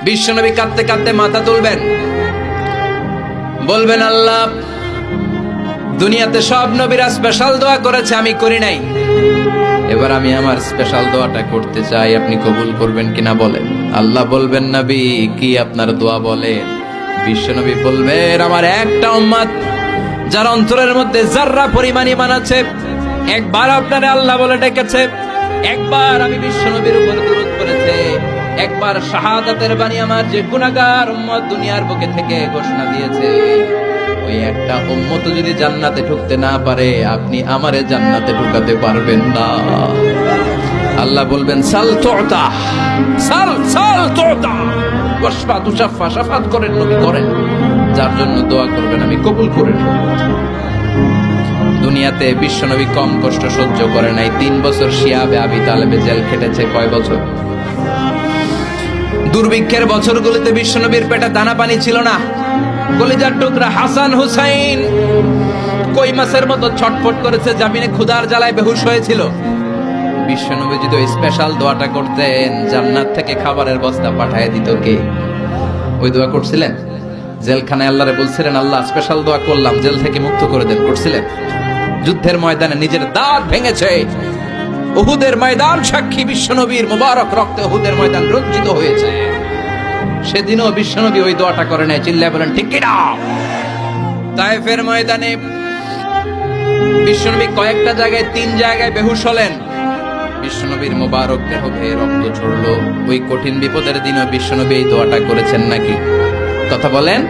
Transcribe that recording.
বিশ্বনবী কাঁদতে কাঁদতে মাথা তুলবেন, বলবেন আল্লাহ, দুনিয়াতে সব নবীরা স্পেশাল দোয়া করেছে, আমি করি নাই, এবার আমি আমার স্পেশাল দোয়াটা করতে চাই, আপনি কবুল করবেন কিনা বলেন। আল্লাহ বলবেন, নবী কি আপনার দোয়া বলেন? বিশ্বনবী বলবেন, আমার একটা উম্মত যার অন্তরের মধ্যে যাররা পরিমাণ ঈমান আছে, একবার আপনারে আল্লাহ বলে ডেকেছে, একবার আমি বিশ্বনবীর উপর দুরূদ পড়েছে, একবার শাহাদাতের বাণী আমার যে গুনাহগার উম্মত দুনিয়ার বুকে থেকে ঘোষণা দিয়েছে, ওই একটা উম্মত যদি জান্নাতে ঢুকতে না পারে, আপনি আমারে জান্নাতে ঢুকাতে পারবেন না। আল্লাহ বলবেন, সাল তুতা, সাল সাল তুতা, ওয়াশফা তুশাফা, শাফাত করেন নবী করেন, যার জন্য দোয়া করবেন আমি কবুল করে নেব। দুনিয়াতে বিশ্বনবী কম কষ্ট সহ্য করে নাই। 3 বছর শিয়াবে আবি তালেবে জেল খেটেছে। কয় বছর? দুর্ভিক্ষের বছরগুলোতে বিশ্বনবীর পেটে দানা পানি ছিল না। কলিজার টুকরা হাসান হুসাইন কই মাছের মতো ছটফট করেছে, জামিনে ক্ষুধার জ্বালায় বেহুশ হয়েছিল। বিশ্বনবী যদি ওই স্পেশাল দোয়াটা করতেন, জান্নাত থেকে খাবারের বস্তা পাঠিয়ে দিত কে? ওই দোয়া করছিলেন? জেলখানায় আল্লাহরে বলছিলেন, আল্লাহ স্পেশাল দোয়া করলাম, জেল থেকে মুক্ত করে দেন, করছিলেন? যুদ্ধের ময়দানে নিজের দাঁত ভেঙেছে, উহুদের ময়দান সাক্ষী, বিশ্বনবীর মুবারক রক্তে উহুদের ময়দান রঞ্জিত হয়েছে। সেদিনও বিশ্বনবী ওই দোয়াটা করে নাই। চিল্লায় বলেন ঠিক কিনা? তায়েফের ময়দানে বিশ্বনবী কয়েকটা জায়গায়, 3 জায়গায় বেহুশ হলেন। বিশ্বনবীর মুবারক দেহ বেয়ে রক্ত ঝরলো। ওই কঠিন বিপদের দিনও বিশ্বনবী এই দোয়াটা করেছেন নাকি? কথা বলেন।